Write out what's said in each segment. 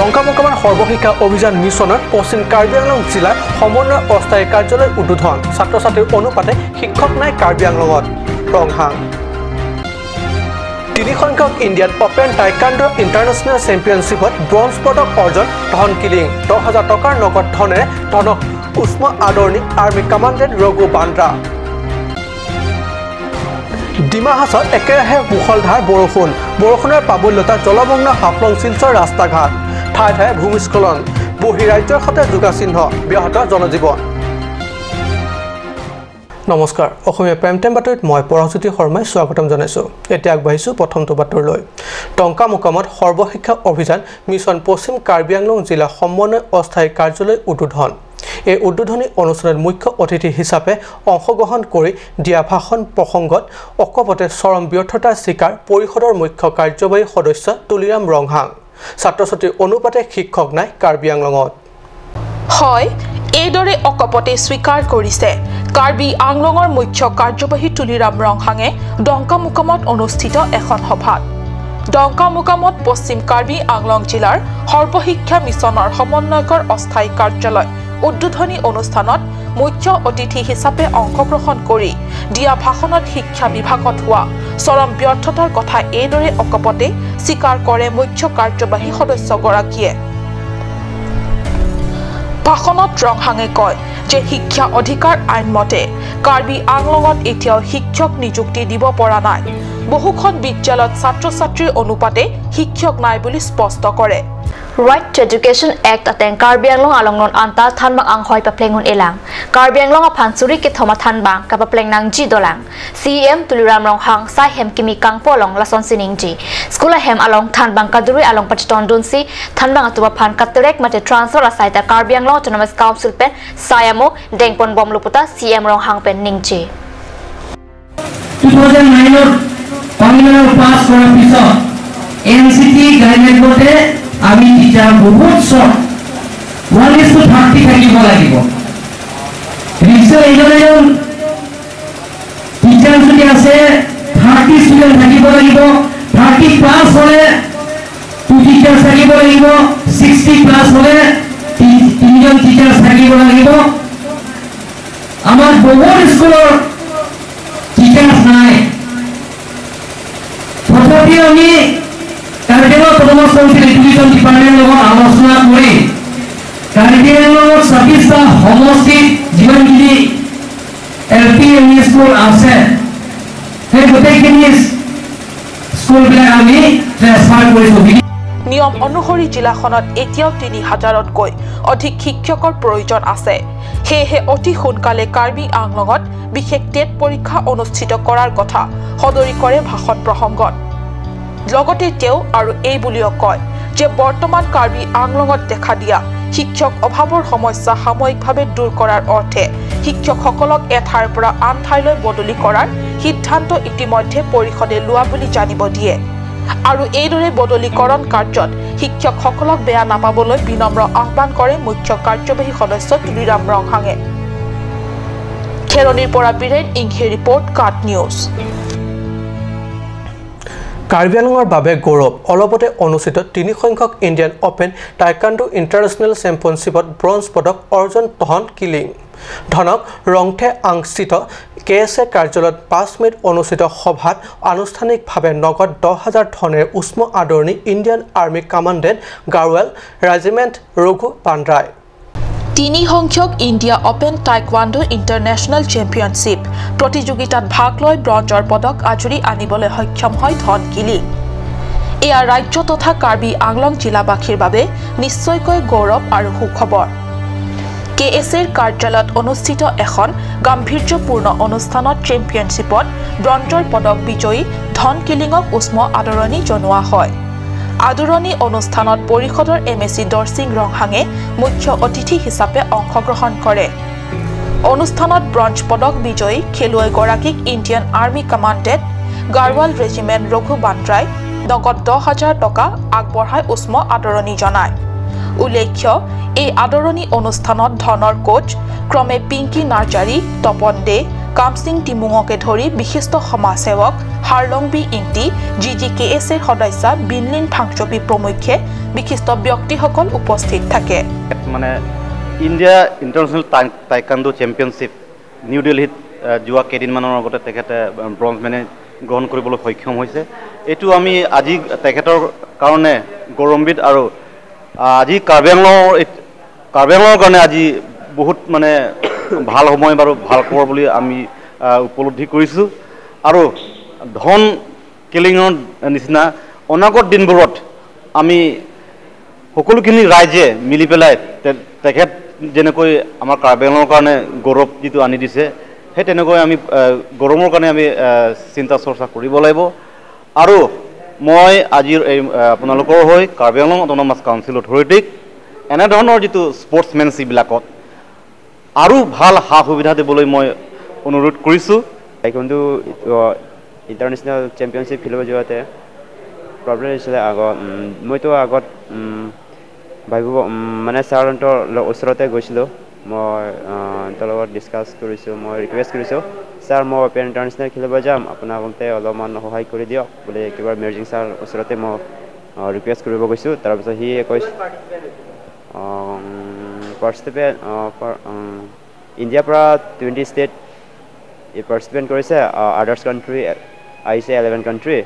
টংকা মোকামাৰ সৰ্বশিক্ষা অভিযান মিছনৰ পশ্চিম কাৰ্বি আংলং জিলাৰ সমন্বয় অস্থায়ী কাৰ্যালয় উদ্বোধন ছাত্ৰ ছাত্ৰীৰ অনুপাতে শিক্ষক নাই কাৰ্বি আংলঙত ৰংহাং 3 সংখ্যক ইণ্ডিয়ান অপেন টাইকাণ্ডো ইণ্টাৰনেশ্যনেল চেম্পিয়নশ্বিপত ব্ৰঞ্জ পদক অৰ্জন ধন কিলিং 10,000 টকাৰ নগদ ধনেৰে ধনক উষ্ম আদৰণি আৰ্মি কমাণ্ডেণ্ট ৰঘু বান্দ্ৰা ডিমা হাছত একেৰাহে মুখলধাৰ বৰষুণৰ প্ৰাবল্যতা জলমগ্ন হাফলং শিলচৰ ৰাস্তা ঘাট ঠায়ে ঠায়ে ভূমিস্খলন বহিৰাজ্যৰ সৈতে যোগাচিহ্ন ব্যাহত জনজীৱন নমস্কাৰ অসমীয়া প্ৰাইম টাইম বাতৰিত মই পৰহজ্যোতি শৰ্মাই স্বাগতম জনাইছোঁ এতিয়া আগবাঢ়িছোঁ প্ৰথমটো বাতৰিলৈ টংকা মোকামত সৰ্বশিক্ষা অভিযান মিছন পশ্চিম কাৰ্বি আংলং জিলা সমন্বয় অস্থায়ী কাৰ্যালয় উদ্বোধন এই উদ্বোধনী অনুষ্ঠানত মুখ্য অতিথি হিচাপে অংশগ্ৰহণ কৰি দিয়া ভাষণ প্ৰসংগত অকপতে চৰম ব্যৰ্থতাৰ স্বীকাৰ পৰিষদৰ মুখ্য কাৰ্যবাহী সদস্য তুলিৰাম ৰংহাং ছাত্ৰ ছাত্ৰীৰ অনুপাতে শিক্ষক নাই কাৰ্বি আংলঙত হয় এইদৰে অকপতে স্বীকাৰ কৰিছে কাৰ্বি আংলঙৰ মুখ্য কাৰ্যবাহী তুলিৰাম ৰংহাঙে ডংকা মোকামত অনুষ্ঠিত এখন সভাত ডংকা মোকামত পশ্চিম কাৰ্বি আংলং জিলাৰ সৰ্বশিক্ষা মিছনৰ সমন্বয়কৰ অস্থায়ী কাৰ্যালয় উদ্বোধনী অনুষ্ঠানত মুখ্য অতিথি হিচাপে অংশগ্ৰহণ কৰি দিয়া ভাষণত শিক্ষা বিভাগত হোৱা চৰম ব্যৰ্থতাৰ কথা এইদৰে অকপতে স্বীকাৰ কৰে মুখ্য কাৰ্যবাহী সদস্যগৰাকীয়ে ভাষণত ৰংহাঙে কয় যে শিক্ষা অধিকাৰ আইন মতে কাৰ্বি আংলঙত এতিয়াও শিক্ষক নিযুক্তি দিব পৰা নাই বহুখন বিদ্যালয়ত ছাত্ৰ ছাত্ৰীৰ অনুপাতে শিক্ষক নাই বুলি স্পষ্ট কৰে Right to Education Act ateng Karbi Anglong alongon anta thanbang ang hoy paplengun elang Karbi Anglong aphansuri ke thoma thanbang ka papleng nang ji dolang CM Tuliram Ronghang sai hem kimi kang polong lason sining ji skula hem along thanbang kaduri along pachiton dunsi thanbang atuba phan katrek mate transfer asai ta Karbi Anglong Autonomous Council pen sayamo dengpon bom luputa CM Ronghang pen ningji 2009 or communal pass kora pisot NCT guideline bote আমি teacher বহুত short 1:30 থাকিব লাগিব ৰিসে এইজন teacher যদি আছে 30 student থাকিব লাগিব 30 plus হলে 2 টিচাৰ থাকিব লাগিব 60 প্লাস হলে 3 জন টিচাৰ থাকিব লাগিব আমাৰ বহুত স্কুলৰ টিচাৰ নাই তথাপি আমি কাৰ্যকলাপ প্ৰথমত কৰিছিল এডুকেশ্যন ডিপাৰ্টমেণ্ট লগত আলোচনা কৰি কাৰ্যকলাপৰ 26টা সমষ্টিত যিমানখিনি এলপি এমই স্কুল আছে সেই গোটেইখিনি স্কুলবিলাক আমি ট্ৰান্সফাৰ কৰিছোঁ নিয়ম অনুসৰি জিলাখনত এতিয়াও 3000তকৈ অধিক শিক্ষকৰ প্ৰয়োজন আছে সেয়েহে অতি সোনকালে কাৰ্বি আংলঙত বিশেষ টেট পৰীক্ষা অনুষ্ঠিত কৰাৰ কথা সদৰি কৰে ভাষণ প্ৰসংগত লগতে তেওঁ আৰু এই বুলিও কয় যে বৰ্তমান কাৰ্বি আংলঙত দেখা দিয়া শিক্ষক অভাৱৰ সমস্যা সাময়িকভাৱে দূৰ কৰাৰ অৰ্থে শিক্ষকসকলক এঠাইৰ পৰা আন ঠাইলৈ বদলি কৰাৰ সিদ্ধান্ত ইতিমধ্যে পৰিষদে লোৱা বুলি জানিব দিয়ে আৰু এইদৰে বদলিকৰণ কাৰ্যত শিক্ষকসকলক বেয়া নাপাবলৈ বিনম্ৰ আহ্বান কৰে মুখ্য কাৰ্যবাহী সদস্য তুলিৰাম ৰংহাঙে খেৰনিৰ পৰা বিৰেণ ইংঘে ৰিপৰ্ট কাট নিউজ কাৰ্বি আংলঙৰ বাবে গৌৰৱ অলপতে অনুষ্ঠিত 3 সংখ্যক ইণ্ডিয়ান অপেন টাইকাণ্ডো ইণ্টাৰনেশ্যনেল চেম্পিয়নশ্বিপত ব্ৰঞ্জ পদক অৰ্জন ধন কিলিং ধনক ৰংথে আংস্থিত কেএছএ কাৰ্যালয়ত 5 মেত অনুষ্ঠিত সভাত আনুষ্ঠানিকভাৱে নগদ 10,000 ধনেৰে উষ্ম আদৰণি Indian Army commandant Garhwal Regiment Raghu Bandrai 3 সংখ্যক India Open Taekwondo International Championship প্ৰতিযোগিতাত ভাগ লৈ ব্ৰঞ্জৰ পদক আজৰি আনিবলৈ সক্ষম হয় ধন কিলিং এয়া ৰাজ্য তথা কাৰ্বি আংলং জিলাবাসীৰ বাবে নিশ্চয়কৈ গৌৰৱ আৰু সুখবৰ কেএছএৰ কাৰ্যালয়ত অনুষ্ঠিত এখন গাম্ভীৰ্যপূৰ্ণ অনুষ্ঠানত চেম্পিয়নশ্বিপত ব্ৰঞ্জৰ পদক বিজয়ী ধন কিলিঙক উষ্ম আদৰণি জনোৱা হয় আদৰণি অনুষ্ঠানত পৰিষদৰ এমএসি দৰসিং ৰংহাঙে মুখ্য অতিথি হিচাপে অংশগ্ৰহণ কৰে অনুষ্ঠানত ব্ৰঞ্জ পদক বিজয়ী খেলুৱৈগৰাকীক Indian Army commandant Garhwal Regiment Raghu Bandrai নগদ 10,000 টকা আগবঢ়াই উষ্ম আদৰণি জনায় উল্লেখ্য এই আদৰণি অনুষ্ঠানত ধনৰ কোচ ক্ৰমে পিংকি নাৰ্জাৰী তপন দে কামসিং টিমুঙকে ধৰি বিশিষ্ট সমাজসেৱক হাৰলং বি ইংটি GGKS-ৰ সদস্য বিনলিন ফাংচপি প্ৰমুখ্যে বিশিষ্ট ব্যক্তিসকল উপস্থিত থাকে মানে India international taekwondo championship new দিল্লীত যোৱা কেইদিনমানৰ আগতে তেখেতে ব্ৰঞ্জ মেডেল গ্ৰহণ কৰিবলৈ সক্ষম হৈছে এইটো আমি আজি তেখেতৰ কাৰণে গৌৰৱান্বিত আৰু আজি কাৰ্বি আংলঙৰ কাৰণে আজি বহুত মানে ভাল সময় বাৰু ভাল খবৰ বুলি আমি উপলব্ধি কৰিছোঁ আৰু ধন কিলিঙৰ নিচিনা অনাগত দিনবোৰত আমি সকলোখিনি ৰাইজে মিলি পেলাই তেখেত যেনেকৈ আমাৰ কাৰ্বি আংলঙৰ কাৰণে গৌৰৱ যিটো আনি দিছে সেই তেনেকৈ আমি গৌৰৱৰ কাৰণে আমি চিন্তা চৰ্চা কৰিব লাগিব আৰু মই আজিৰ এই আপোনালোকৰ হৈ কাৰ্বি আংলং অট'নমাছ কাউন্সিল অথৰিটিক এনেধৰণৰ যিটো স্পৰ্টছমেনশ্বিপবিলাকত আৰু ভাল সা সুবিধা দিবলৈ মই অনুৰোধ কৰিছোঁ টাইকোৱাণ্ডো ইণ্টাৰনেশ্যনেল চেম্পিয়নশ্বিপ খেলিব যোৱাতে প্ৰব্লেম হৈছিলে আগত মইতো আগত ভাবিব মানে ছাৰহঁতৰ ওচৰতে গৈছিলোঁ মই তেওঁৰ লগত ডিছকাছ কৰিছোঁ মই ৰিকুৱেষ্ট কৰিছোঁ ছাৰ মই অপেন ইণ্টাৰনেশ্যনেল খেলিব যাম আপোনালোকে অলপমান সহায় কৰি দিয়ক বুলি একেবাৰে মেৰ্জিং ছাৰ ওচৰতে মই ৰিকুৱেষ্ট কৰিব গৈছোঁ তাৰপিছত সি কৈছে পাৰ্টিচিপেট ইণ্ডিয়াৰ পৰা 20 ষ্টেট পাৰ্টিচিপেট কৰিছে আদাৰ্ছ কাণ্ট্ৰি আহিছে 11 কাণ্ট্ৰি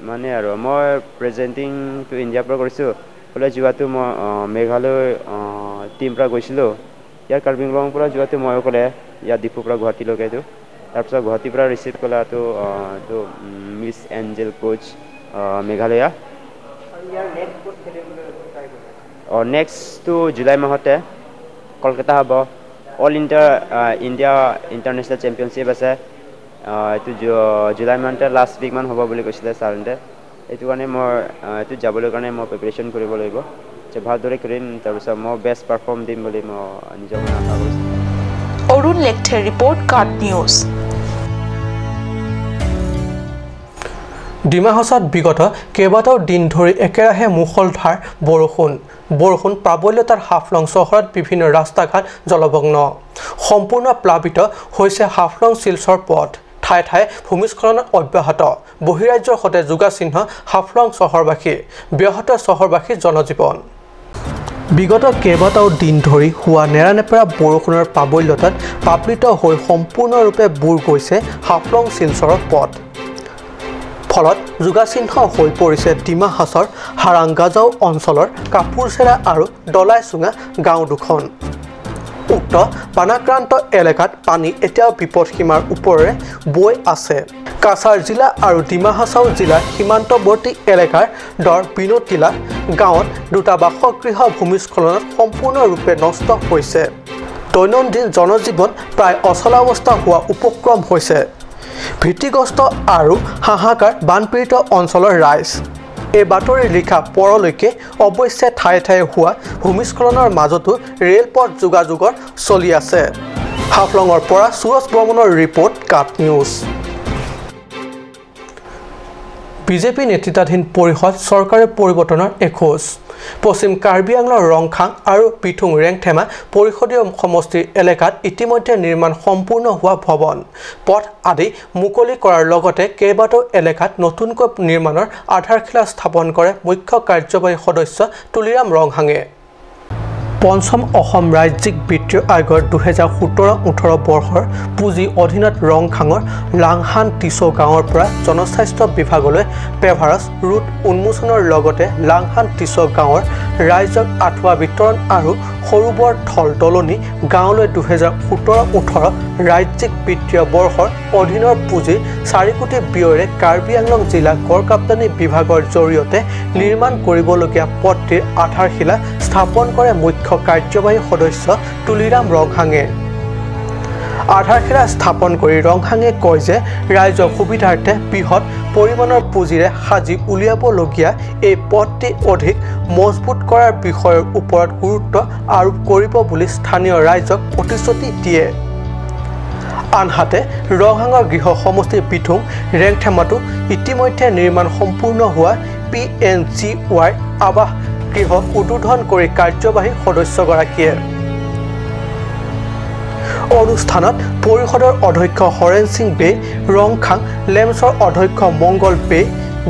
মানে আৰু মই প্ৰেজেণ্টিংটো ইণ্ডিয়াৰ পৰা কৰিছোঁ বোলে যোৱাটো মই মেঘালয় টিম পৰা গৈছিলোঁ ইয়াৰ কাৰ্বি আংলঙৰ পৰা যোৱাটো মই ক'লে ইয়াৰ ডিপুৰ পৰা গুৱাহাটীলৈকে এইটো তাৰপিছত গুৱাহাটীৰ পৰা ৰিচিভ কৰাটো এইটো মিছ এঞ্জেল কোচ মেঘালয়া নেক্সটটো জুলাই মাহতে কলকাতা হ'ব অল ইণ্ডিয়া ইণ্টাৰনেশ্যনেল চেম্পিয়নশ্বিপ আছে এইটো জুলাই মাহতে লাষ্ট উইকমান হ'ব বুলি কৈছিলে ছাৰহঁতে এইটো কাৰণে মই এইটো যাবলৈ কাৰণে মই প্ৰিপেৰেশ্যন কৰিব লাগিব যে ভালদৰে কৰিম তাৰপিছত মই বেষ্ট পাৰফৰ্ম দিম বুলি মই নিজৰ মনে আশা কৰিছোঁ Arun Lekhther report card news Dima হাছাওত বিগত কেইবাটাও দিন ধৰি একেৰাহে মুষলধাৰ বৰষুণ প্ৰাবল্যতাৰ হাফলং চহৰত বিভিন্ন ৰাস্তা ঘাট জলমগ্ন সম্পূৰ্ণ প্লাবিত হৈছে হাফলং শিলচৰ পথ ঠায়ে ঠায়ে ভূমিস্খলন অব্যাহত বহিৰাজ্যৰ সৈতে যোগাচিহ্ন হাফলং চহৰবাসী ব্যাহত চহৰবাসীৰ জনজীৱন বিগত কেইবাটাও দিন ধৰি হোৱা নেৰানেপেৰা বৰষুণৰ প্ৰাবল্যতাত প্লাবিত হৈ সম্পূৰ্ণৰূপে বুৰ গৈছে হাফলং শিলচৰৰ পথ ফলত যোগাচিহ্ন হৈ পৰিছে ডিমা হাছাওৰ হাৰাংগাজাও অঞ্চলৰ কাপুৰচেৰা আৰু ডলাইচুঙা গাঁও দুখন উক্ত বানাক্ৰান্ত এলেকাত পানী এতিয়াও বিপদসীমাৰ ওপৰেৰে বৈ আছে কাছাৰ জিলা আৰু ডিমা হাছাও জিলাৰ সীমান্তৱৰ্তী এলেকাৰ দৰ বিনোতিলা গাঁৱত দুটা বাসগৃহ ভূমিস্খলনত সম্পূৰ্ণৰূপে নষ্ট হৈছে দৈনন্দিন জনজীৱন প্ৰায় অচল অৱস্থা হোৱা উপক্ৰম হৈছে ভীতিগ্ৰস্ত আৰু হাহাকাৰ বানপীড়িত অঞ্চলৰ ৰাইজ এই বাতৰি লিখা পৰলৈকে অৱশ্যে ঠায়ে ঠায়ে হোৱা ভূমিস্খলনৰ মাজতো ৰেলপথ যোগাযোগৰ চলি আছে হাফলঙৰ পৰা সুৰজ বৰ্মনৰ ৰিপৰ্ট কাট নিউজ বিজেপি নেতৃত্বাধীন পৰিষদ চৰকাৰে পৰিৱৰ্তনৰ এখোজ পশ্চিম কাৰ্বি আংলঙৰ ৰংখাং আৰু পিথুং ৰেংথেমা পৰিষদীয় সমষ্টিৰ এলেকাত ইতিমধ্যে নিৰ্মাণ সম্পূৰ্ণ হোৱা ভৱন পথ আদি মুকলি কৰাৰ লগতে কেইবাটাও এলেকাত নতুনকৈ নিৰ্মাণৰ আধাৰশিলা স্থাপন কৰে মুখ্য কাৰ্যবাহী সদস্য তুলিৰাম ৰংহাঙে পঞ্চম অসম ৰাজ্যিক বিত্তীয় আয়োগৰ 2017-18 বৰ্ষৰ পুঁজি অধীনত ৰংখাঙৰ লাংহান টিছো গাঁৱৰ পৰা জনস্বাস্থ্য বিভাগলৈ পেভাৰাছ ৰুট উন্মোচনৰ লগতে লাংহান টিছো গাঁৱৰ ৰাইজক আঁঠুৱা বিতৰণ আৰু সৰুবৰ থল দলনি গাঁৱলৈ 2017-18 ৰাজ্যিক বিত্তীয় বৰ্ষৰ অধীনৰ পুঁজি 4 কোটি ব্যয়েৰে কাৰ্বি আংলং জিলা গড়কাপ্তানি বিভাগৰ জৰিয়তে নিৰ্মাণ কৰিবলগীয়া পথটিৰ আধাৰশিলা স্থাপন কৰে মুখ্য কাৰ্যবাহী সদস্য তুলিৰাম ৰংহাঙে আধাৰশিলা স্থাপন কৰি ৰংহাঙে কয় যে ৰাইজৰ সুবিধাৰ্থে বৃহৎ পৰিমাণৰ পুঁজিৰে সাজি উলিয়াবলগীয়া এই পথটি অধিক মজবুত কৰাৰ বিষয়ৰ ওপৰত গুৰুত্ব আৰোপ কৰিব বুলি স্থানীয় ৰাইজক প্ৰতিশ্ৰুতি দিয়ে আনহাতে ৰংহাঙৰ গৃহ সমষ্টিৰ পিথুং ৰেংথেমাটো ইতিমধ্যে নিৰ্মাণ সম্পূৰ্ণ হোৱা PNGY আৱাস গৃহ উদ্বোধন কৰি কাৰ্যবাহী সদস্যগৰাকীয়ে অনুষ্ঠানত পৰিষদৰ অধ্যক্ষ হৰেন সিং বে ৰংখাং লেমছৰ অধ্যক্ষ মংগল বে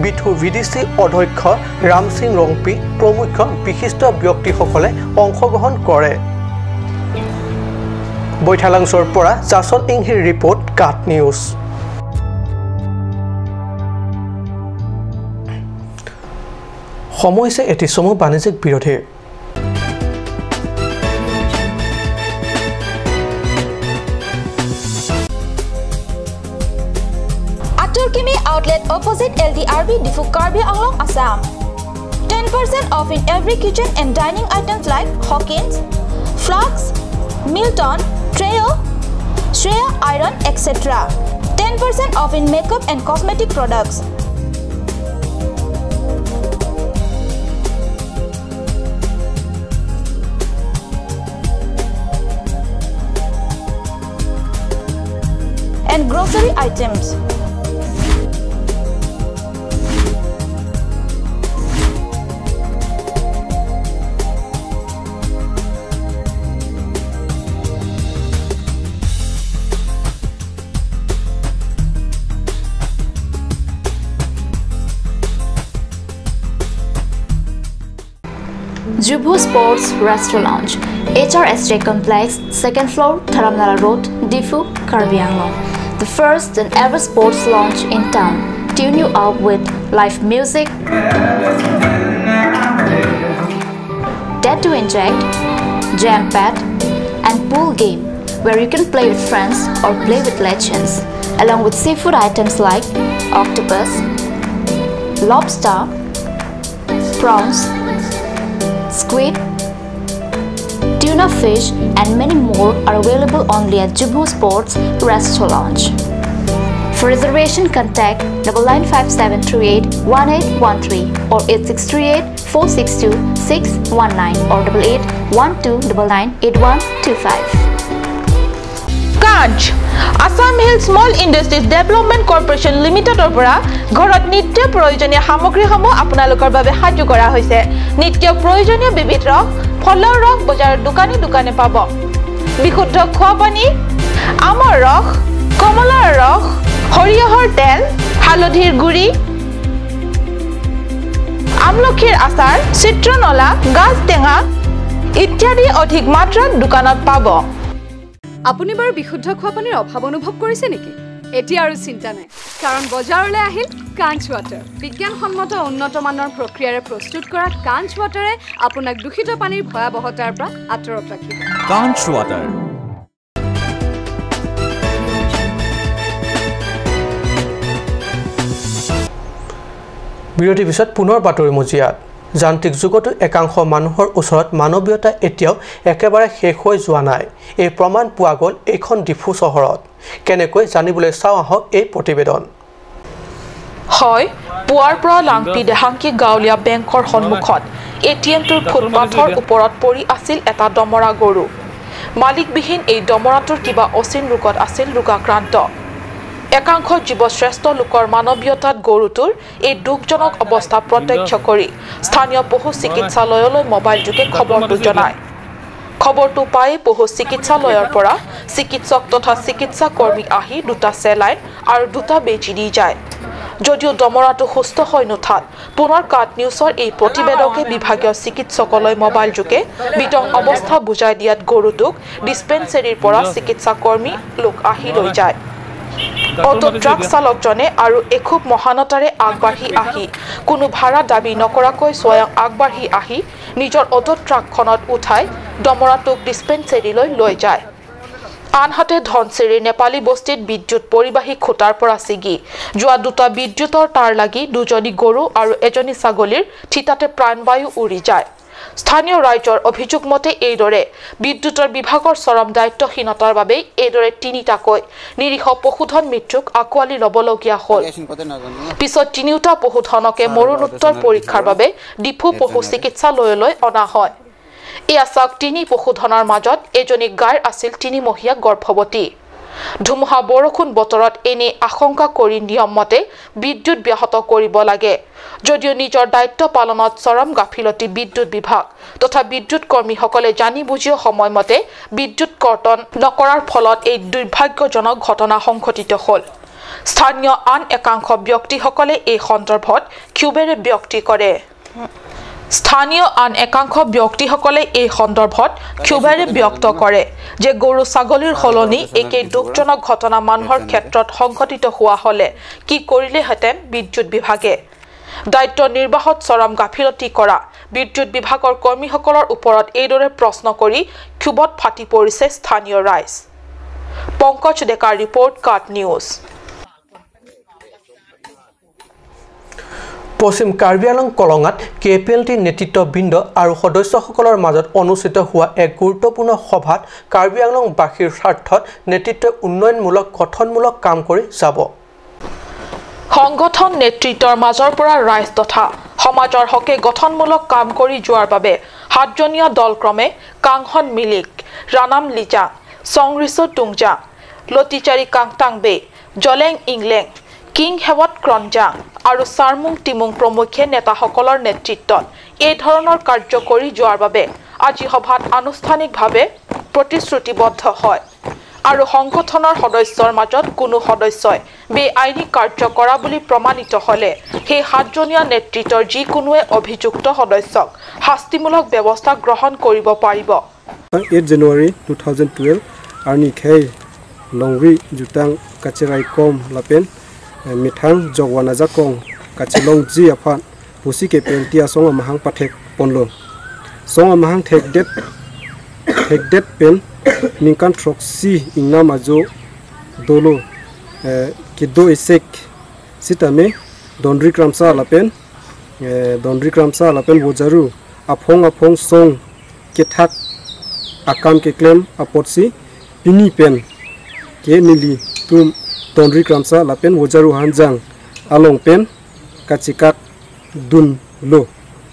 বিথু ভিডিসি অধ্যক্ষ ৰাম সিং ৰংপি প্ৰমুখ বিশিষ্ট ব্যক্তিসকলে অংশগ্ৰহণ কৰে বৈঠালাংছৰ পৰা জাসল ইংহিৰ ৰিপৰ্ট কাট নিউজ সময় হৈছে এটি সমূহ বাণিজ্যিক বিৰোধী Aturkimi outlet opposite LDRB Difu Karbi Anglong Assam 10% off in every kitchen and dining items like Hawkins, Flax, Milton, Treo, Shreya Iron, etc. 10% off in makeup and cosmetic products. And grocery items. Jubu Sports Restaurant Lounge, HRSJ Complex, 2nd floor, Dharamnala Road, Difu, Karbi Anglong. The first and ever sports lounge in town. Tune you up with live music, Dead to Inject, Jam Pad, and pool game where you can play with friends or play with legends, along with seafood items like octopus, lobster, prawns, squid, tuna fish, and many more are available only at Jubu Sports Restaurant Lounge. For reservation, contact 9957381813 or 8638462619 or 8812998125. Kanch Assam Hill Small Industries Development Corporation Limited opera ঘৰত নিত্য প্ৰয়োজনীয় সামগ্ৰীসমূহ আপোনালোকৰ বাবে সাজু কৰা হৈছে নিত্য প্ৰয়োজনীয় বিবিধ ৰস ফলৰ ৰস বজাৰৰ দোকানে দোকানে পাব বিশুদ্ধ খোৱা পানী আমৰ ৰস কমলাৰ ৰস সৰিয়হৰ তেল হালধিৰ গুৰি আমলখিৰ আচাৰ চিত্ৰনলা গাজ টেঙা ইত্যাদি অধিক মাত্ৰাত দোকানত পাব আপুনি বাৰু বিশুদ্ধ খোৱা পানীৰ অভাৱ অনুভৱ কৰিছে নেকি এতিয়া আৰু চিন্তা নাই কাৰণ বজাৰলৈ আহিল কাঞ্চ ৱাটাৰ বিজ্ঞানসন্মত উন্নত মানৰ প্ৰক্ৰিয়াৰে প্ৰস্তুত কৰা কাঞ্চ ৱাটাৰে আপোনাক দূষিত পানীৰ ভয়াবহতাৰ পৰা আঁতৰত ৰাখিব কাঞ্চ ৱাটাৰ বিৰতি পিছত পুনৰ বাতৰি মজিয়াত যান্ত্ৰিক যুগতো একাংশ মানুহৰ ওচৰত মানৱীয়তা এতিয়াও একেবাৰে শেষ হৈ যোৱা নাই এই প্ৰমাণ পোৱা গ'ল এইখন ডিফু চহৰত কেনেকৈ জানিবলৈ চাওঁ আহক এই প্ৰতিবেদন হয় পুৱাৰ পৰা লাংপি দেহাংকি গাঁৱলীয়া বেংকৰ সন্মুখত এটিএমটোৰ ফুটপাথৰ ওপৰত পৰি আছিল এটা দমৰা গৰু মালিকবিহীন এই দমৰাটোৰ কিবা অচিন ৰোগত আছিল ৰোগাক্ৰান্ত একাংশ জীৱশ্ৰেষ্ঠ লোকৰ মানৱীয়তাত গৰুটোৰ এই দুখজনক অৱস্থা প্ৰত্যক্ষ কৰি স্থানীয় পশু চিকিৎসালয়লৈ মোবাইল যোগে খবৰটো জনায় খবৰটো পাই পশু চিকিৎসালয়ৰ পৰা চিকিৎসক তথা চিকিৎসা কৰ্মী আহি দুটা চেলাইন আৰু দুটা বেজী দি যায় যদিও দমৰাটো সুস্থ হৈ নুঠাত পুনৰ কাট নিউজৰ এই প্ৰতিবেদকে বিভাগীয় চিকিৎসকলৈ মোবাইল যোগে বিতং অৱস্থা বুজাই দিয়াত গৰুটোক ডিস্পেন্সাৰীৰ পৰা চিকিৎসা কৰ্মী লোক আহি লৈ যায় অটো ট্ৰাক চালকজনে আৰু এখুব মহানতাৰে আগবাঢ়ি আহি কোনো ভাড়া দাবী নকৰাকৈ স্বয়ং আগবাঢ়ি আহি নিজৰ অটো ট্ৰাকখনত উঠাই দমৰাটোক ডিস্পেন্সাৰীলৈ লৈ যায় আনহাতে ধনচিৰিৰ নেপালী বস্তিত বিদ্যুৎ পৰিবাহী খুঁটাৰ পৰা ছিগি যোৱা দুটা বিদ্যুতৰ তাঁৰ লাগি দুজনী গৰু আৰু এজনী ছাগলীৰ থিতাতে প্ৰাণবায়ু উৰি যায় স্থানীয় ৰাইজৰ অভিযোগ মতে এইদৰে বিদ্যুতৰ বিভাগৰ চৰম দায়িত্বহীনতাৰ বাবে এইদৰে তিনিটাকৈ নিৰীহ পশুধন মৃত্যুক আকোৱালি ল'বলগীয়া হ'ল পিছত তিনিওটা পশুধনকে মৰণোত্তৰ পৰীক্ষাৰ বাবে ডিফু পশু চিকিৎসালয়লৈ অনা হয় এই আচাক তিনি পশুধনৰ মাজত এজনী গাইৰ আছিল 3 মহীয়া গৰ্ভৱতী ধুমুহা বৰষুণ বতৰত এনে আশংকা কৰি নিয়মমতে বিদ্যুৎ ব্যাহত কৰিব লাগে যদিও নিজৰ দায়িত্ব পালনত চৰম গাফিলতি বিদ্যুৎ বিভাগ তথা বিদ্যুৎ কৰ্মীসকলে জানি বুজিও সময়মতে বিদ্যুৎ কৰ্তন নকৰাৰ ফলত এই দুৰ্ভাগ্যজনক ঘটনা সংঘটিত হ'ল স্থানীয় আন একাংশ ব্যক্তিসকলে এই সন্দৰ্ভত ক্ষোভেৰে ব্যক্তি কৰে স্থানীয় আন একাংশ ব্যক্তিসকলে এই সন্দৰ্ভত ক্ষোভেৰে ব্যক্ত কৰে যে গৰু ছাগলীৰ হলনি একে দুখজনক ঘটনা মানুহৰ ক্ষেত্ৰত সংঘটিত হোৱা হলে কি কৰিলেহেঁতেন বিদ্যুৎ বিভাগে দায়িত্ব নিৰ্বাহত চৰম গাফিলতি কৰা বিদ্যুৎ বিভাগৰ কৰ্মীসকলৰ ওপৰত এইদৰে প্ৰশ্ন কৰি ক্ষোভত ফাটি পৰিছে স্থানীয় ৰাইজ পংকজ ডেকাৰ ৰিপৰ্ট কাট নিউজ পশ্চিম কাৰ্বি আংলং কলঙাত কেপিএলটি নেতৃত্ববৃন্দ আৰু সদস্যসকলৰ মাজত অনুষ্ঠিত হোৱা এক গুৰুত্বপূৰ্ণ সভাত কাৰ্বি আংলংবাসীৰ স্বাৰ্থত নেতৃত্বই উন্নয়নমূলক গঠনমূলক কাম কৰি যাব সংগঠন নেতৃত্বৰ মাজৰ পৰা ৰাইজ তথা সমাজৰ হকে গঠনমূলক কাম কৰি যোৱাৰ বাবে সাতজনীয়া দলক্ৰমে কাংহন মিলিক ৰানাম লিজাং সংৰিসো টুংজাং লতিচাৰি কাংটাংবে জলেং ইংলেং কিং হেৱত ক্ৰঞ্জাং আৰু চাৰমুং টিমুং প্ৰমুখ্যে নেতাসকলৰ নেতৃত্বত এই ধৰণৰ কাৰ্য কৰি যোৱাৰ বাবে আজি সভাত আনুষ্ঠানিকভাৱে প্ৰতিশ্ৰুতিবদ্ধ হয় আৰু সংগঠনৰ সদস্যৰ মাজত কোনো সদস্যই বেআইনী কাৰ্য কৰা বুলি প্ৰমাণিত হলে সেই সাতজনীয়া নেতৃত্বৰ যিকোনোৱে অভিযুক্ত সদস্যক শাস্তিমূলক ব্যৱস্থা গ্ৰহণ কৰিব পাৰিব 8 January 2012 Arni Khei Longri Jutang Kachirai Kom Lapen Mithang Jogwana Jakong Kachilong Ji Aphan Pusi ke Pentia Song Mahang Pathek Ponlo Song Mahang Thek Det Pen Ningkan Troxi Ingna Majo Dolo Kido Isek Sitame Dondri Kramsa Lapen Wojaru Apong Song Kethak Akam ke claim apotsi pini pen ke nili tum Dondri Kramsa Lapen Wojaru Hanjang Along pen Kachikat Dun Lo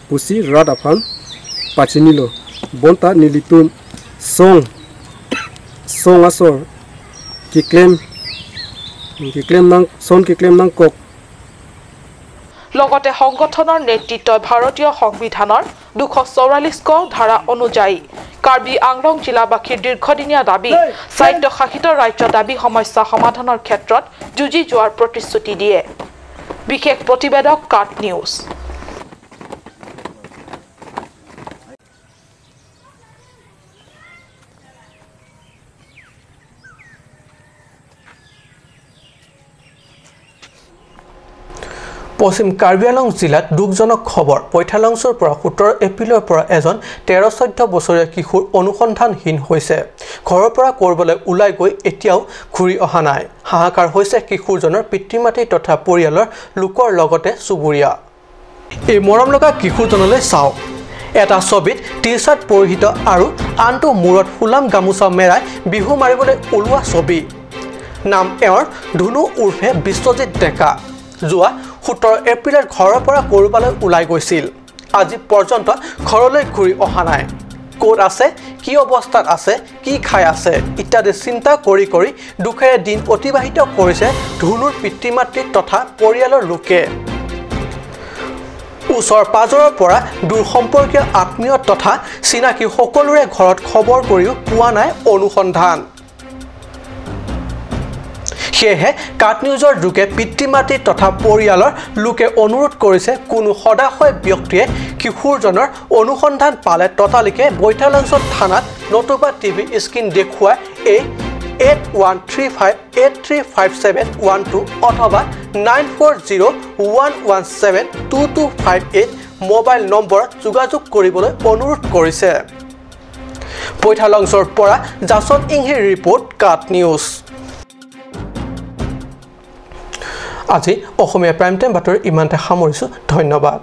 Pusi Radaphan Pachinilo Bonta nili tum Song Asor ki claim nang kok লগতে সংগঠনৰ নেতৃত্বই ভাৰতীয় সংবিধানৰ 244 ধাৰা অনুযায়ী কাৰ্বি আংলং জিলাবাসীৰ দীৰ্ঘদিনীয়া দাবী স্বায়ত্তশাসিত ৰাজ্যৰ দাবী সমস্যা সমাধানৰ ক্ষেত্ৰত যুঁজি যোৱাৰ প্ৰতিশ্ৰুতি দিয়ে বিশেষ প্ৰতিবেদক কাট নিউজ পশ্চিম কাৰ্বি আংলং জিলাত দুখজনক খবৰ পৈঠালংছৰ পৰা 17 এপ্ৰিলৰ পৰা এজন 13-14 বছৰীয়া কিশোৰ অনুসন্ধানহীন হৈছে ঘৰৰ পৰা কৰবলৈ ওলাই গৈ এতিয়াও ঘূৰি অহা নাই হাহাকাৰ হৈছে কিশোৰজনৰ পিতৃ-মাতৃ তথা পৰিয়ালৰ লোকৰ লগতে চুবুৰীয়া এই মৰম লগা কিশোৰজনলৈ চাওক এটা ছবিত টি-শাৰ্ট পৰিহিত আৰু আনটো মূৰত ফুলাম গামোচা মেৰাই বিহু মাৰিবলৈ ওলোৱা ছবি নাম এওঁৰ ধুনু উৰ্ফে বিশ্বজিৎ ডেকা যোৱা 17 এপ্ৰিলৰ ঘৰৰ পৰা কৰবালৈ ওলাই গৈছিল আজি পৰ্যন্ত ঘৰলৈ ঘূৰি অহা নাই ক'ত আছে কি অৱস্থাত আছে কি খাই আছে ইত্যাদি চিন্তা কৰি দুখেৰে দিন অতিবাহিত কৰিছে ধুনুৰ পিতৃ-মাতৃ তথা পৰিয়ালৰ লোকে ওচৰ পাজৰৰ পৰা দূৰ সম্পৰ্কীয় আত্মীয় তথা চিনাকি সকলোৰে ঘৰত খবৰ কৰিও পোৱা নাই অনুসন্ধান সেয়েহে কাট নিউজৰ যোগে পিতৃ-মাতৃ তথা পৰিয়ালৰ লোকে অনুৰোধ কৰিছে কোনো সদাশয় ব্যক্তিয়ে কিশোৰজনৰ অনুসন্ধান পালে ততালিকে বৈঠালংছ থানাত নতুবা টিভি স্ক্ৰীন দেখুৱাই এই 8135835712 অথবা 9401172258 মোবাইল নম্বৰত যোগাযোগ কৰিবলৈ অনুৰোধ কৰিছে বৈঠালংছৰ পৰা জাসন ইংহিৰ ৰিপৰ্ট কাট নিউজ আজি অসমীয়া প্ৰাইম টাইম বাতৰি ইমানতে সামৰিছো ধন্যবাদ